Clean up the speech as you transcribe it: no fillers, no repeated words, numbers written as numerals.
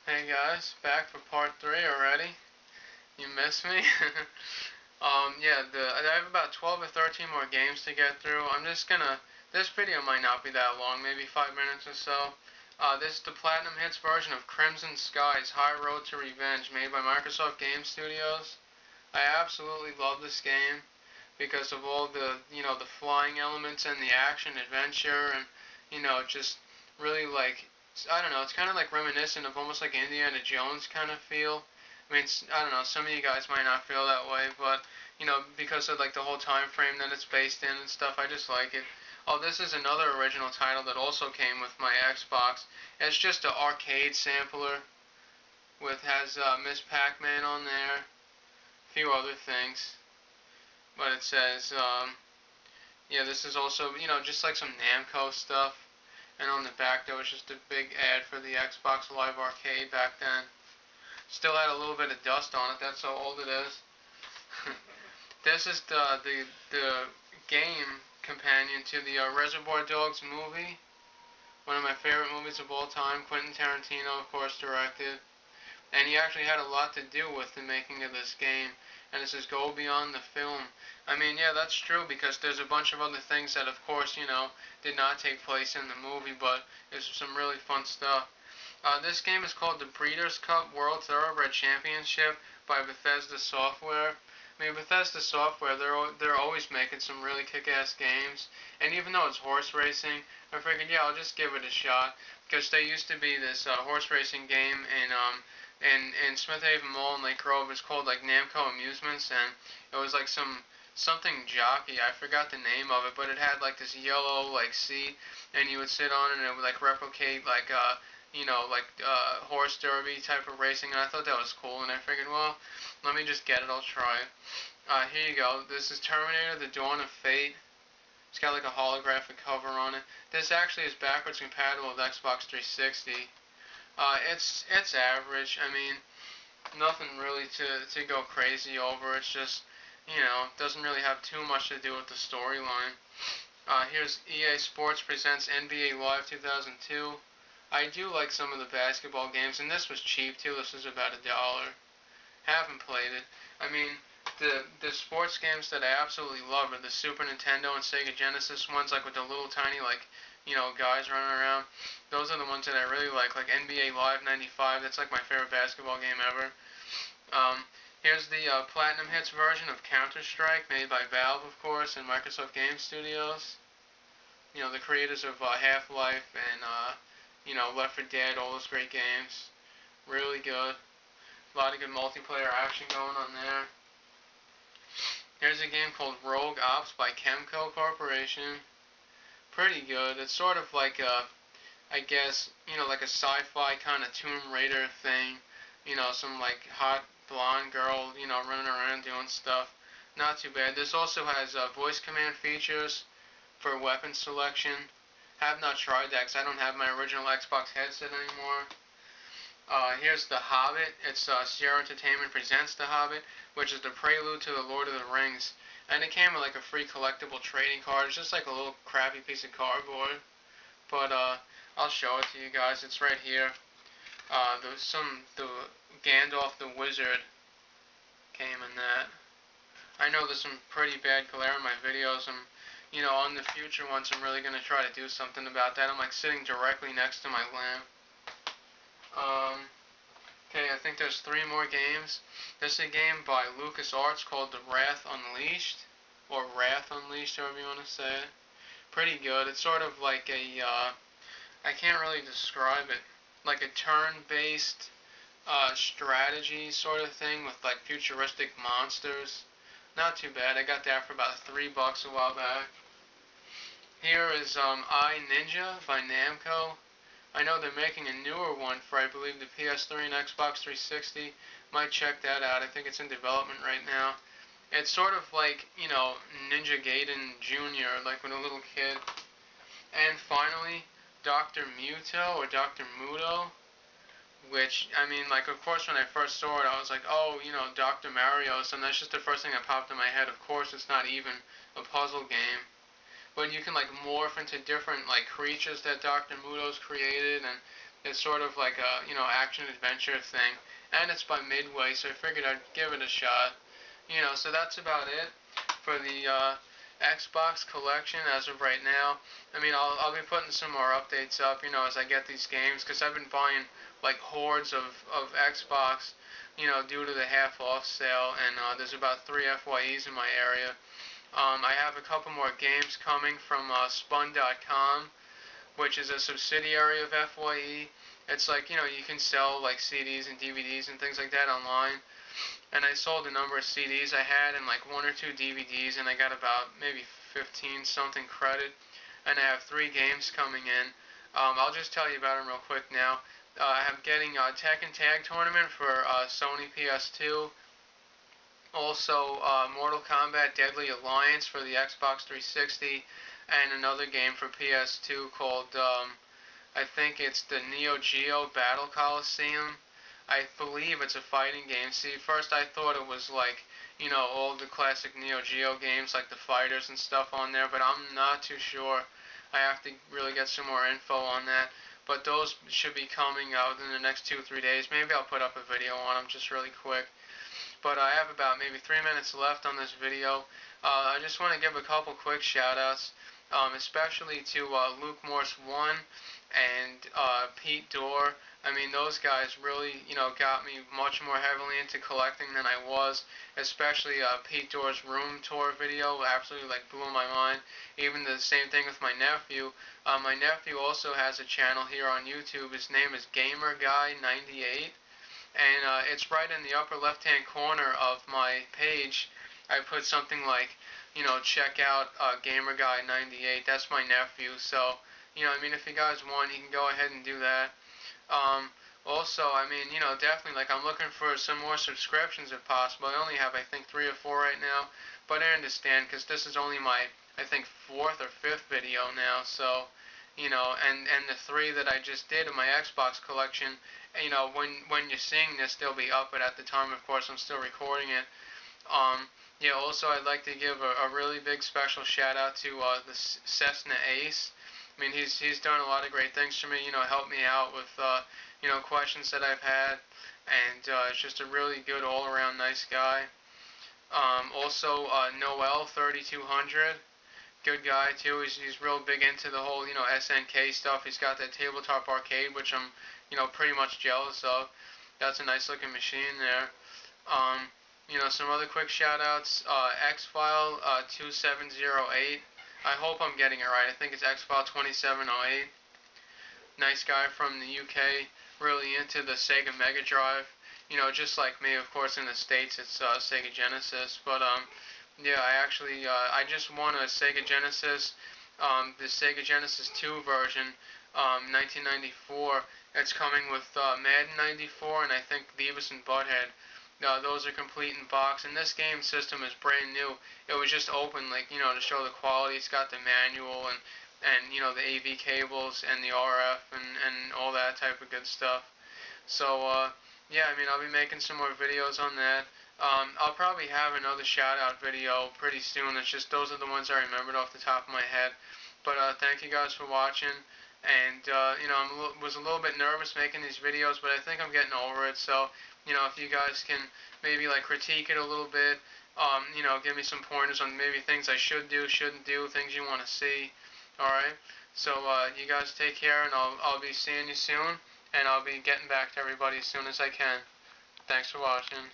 Hey guys, back for part 3 already. You missed me? Yeah, I have about 12 or 13 more games to get through. This video might not be that long, maybe 5 minutes or so. This is the Platinum Hits version of Crimson Skies High Road to Revenge, made by Microsoft Game Studios. I absolutely love this game because of all the flying elements and the action adventure and, just really like, I don't know, it's kind of like reminiscent of almost like Indiana Jones kind of feel. I mean, I don't know, some of you guys might not feel that way, but, because of like the whole time frame that it's based in and stuff, I just like it. Oh, this is another original title that also came with my Xbox. It's just an arcade sampler has Miss Pac-Man on there, a few other things. But it says, yeah, this is also, just like some Namco stuff. And on the back, there was just a big ad for the Xbox Live Arcade back then. Still had a little bit of dust on it. That's how old it is. This is the game companion to the Reservoir Dogs movie. One of my favorite movies of all time. Quentin Tarantino, of course, directed. And he actually had a lot to do with the making of this game. And it says go beyond the film. I mean, yeah, that's true because there's a bunch of other things that, of course, did not take place in the movie, but it's some really fun stuff. This game is called the Breeders' Cup World Thoroughbred Championship by Bethesda Software. I mean, Bethesda Software, they're always making some really kick-ass games. And even though it's horse racing, I figured, yeah, I'll just give it a shot because there used to be this horse racing game in Smith Haven Mall in Lake Grove. It's called like Namco Amusements, and it was like something jockey. I forgot the name of it, but it had like this yellow like seat, and you would sit on it, and it would like replicate like horse derby type of racing. And I thought that was cool, and I figured, well, let me just get it. I'll try it. Here you go. This is Terminator: The Dawn of Fate. It's got like a holographic cover on it. This actually is backwards compatible with Xbox 360. It's average. I mean, nothing really to go crazy over. It's just, doesn't really have too much to do with the storyline. Here's EA Sports presents NBA Live 2002. I do like some of the basketball games, and this was cheap too. This was about $1. Haven't played it. I mean, the sports games that I absolutely love are the Super Nintendo and Sega Genesis ones, like with the little tiny guys running around. Those are the ones that I really like NBA Live '95. That's like my favorite basketball game ever. Um, Here's the Platinum Hits version of Counter-Strike, made by Valve, of course, and Microsoft Game Studios. The creators of Half-Life and Left 4 Dead, all those great games. Really good. A lot of good multiplayer action going on there. Here's a game called Rogue Ops by Chemco Corporation. Pretty good. It's sort of like I guess, like a sci-fi kind of Tomb Raider thing. Some like hot blonde girl, running around doing stuff. Not too bad. This also has voice command features for weapon selection. Have not tried that because I don't have my original Xbox headset anymore. Here's The Hobbit. It's Sierra Entertainment presents The Hobbit, which is the prelude to The Lord of the Rings. And it came with like a free collectible trading card. It's just like a little crappy piece of cardboard. But I'll show it to you guys. It's right here. The Gandalf the Wizard came in that. I know there's some pretty bad glare in my videos. On the future ones, I'm really gonna try to do something about that. I'm like sitting directly next to my lamp. Um, okay, I think there's 3 more games. This is a game by LucasArts called The Wrath Unleashed, or Wrath Unleashed, however you want to say it. Pretty good. It's sort of like I can't really describe it, like a turn-based strategy sort of thing with like futuristic monsters. Not too bad. I got that for about $3 a while back. Here is I Ninja by Namco. I know they're making a newer one for, I believe, the PS3 and Xbox 360. Might check that out. I think it's in development right now. It's sort of like, Ninja Gaiden Jr., like when a little kid. And finally, Dr. Muto or Dr. Muto, which, I mean, like, of course, when I first saw it, I was like, oh, Dr. Mario, so that's just the first thing that popped in my head. Of course, it's not even a puzzle game. But you can, like, morph into different, like, creatures that Dr. Muto's created, and it's sort of like a, action adventure thing. And it's by Midway, so I figured I'd give it a shot. So that's about it for the Xbox collection as of right now. I mean, I'll be putting some more updates up, as I get these games, because I've been buying like hordes of Xbox, due to the half off sale, and there's about 3 FYEs in my area. I have a couple more games coming from Spun.com, which is a subsidiary of FYE. It's like, you can sell like CDs and DVDs and things like that online. And I sold a number of CDs I had and like 1 or 2 DVDs, and I got about maybe 15 something credit. And I have 3 games coming in. I'll just tell you about them real quick now. I'm getting a Tekken Tag Tournament for Sony PS2. Also, Mortal Kombat Deadly Alliance for the Xbox 360, and another game for PS2 called, I think it's the Neo Geo Battle Coliseum. I believe it's a fighting game. See, first I thought it was like, all the classic Neo Geo games, like the fighters and stuff on there, but I'm not too sure. I have to really get some more info on that. But those should be coming out within the next 2-3 days. Maybe I'll put up a video on them just really quick. But I have about maybe 3 minutes left on this video. I just want to give a couple quick shoutouts, especially to Luke Morse 1 and Pete Dorr. I mean, those guys really, got me much more heavily into collecting than I was. Especially Pete Dorr's room tour video absolutely like blew my mind. Even the same thing with my nephew. My nephew also has a channel here on YouTube. His name is GamerGuy98. And it's right in the upper left hand corner of my page. I put something like, check out GamerGuy98. That's my nephew. So, I mean, if you guys want, you can go ahead and do that. Also, I mean, definitely, like, I'm looking for some more subscriptions if possible. I only have, I think, 3 or 4 right now. But I understand, because this is only my, I think, 4th or 5th video now. So, and the 3 that I just did in my Xbox collection, when you're seeing this, they'll be up, but at the time, of course, I'm still recording it. Yeah, also, I'd like to give a really big special shout out to the Cessna Ace. I mean, he's done a lot of great things for me, helped me out with, questions that I've had, and it's just a really good all-around nice guy. Also, Noel 3200. Good guy too. He's real big into the whole SNK stuff. He's got that tabletop arcade, which I'm pretty much jealous of. That's a nice looking machine there. Some other quick shout outs. Xfile 2708. I hope I'm getting it right. I think it's Xfile 2708. Nice guy from the UK. Really into the Sega Mega Drive. Just like me, of course. In the States, it's Sega Genesis, but yeah, I just won a Sega Genesis, the Sega Genesis 2 version, 1994. It's coming with Madden 94 and I think Beavis and Butthead. Those are complete in box, and this game system is brand new. It was just open, like, to show the quality. It's got the manual and the AV cables and the RF and all that type of good stuff. So, yeah, I mean, I'll be making some more videos on that. I'll probably have another shout-out video pretty soon. It's just those are the ones I remembered off the top of my head. But thank you guys for watching. And, I was a little bit nervous making these videos, but I think I'm getting over it. So, if you guys can maybe, like, critique it a little bit, give me some pointers on maybe things I should do, shouldn't do, things you want to see. Alright? So, you guys take care, and I'll be seeing you soon. And I'll be getting back to everybody as soon as I can. Thanks for watching.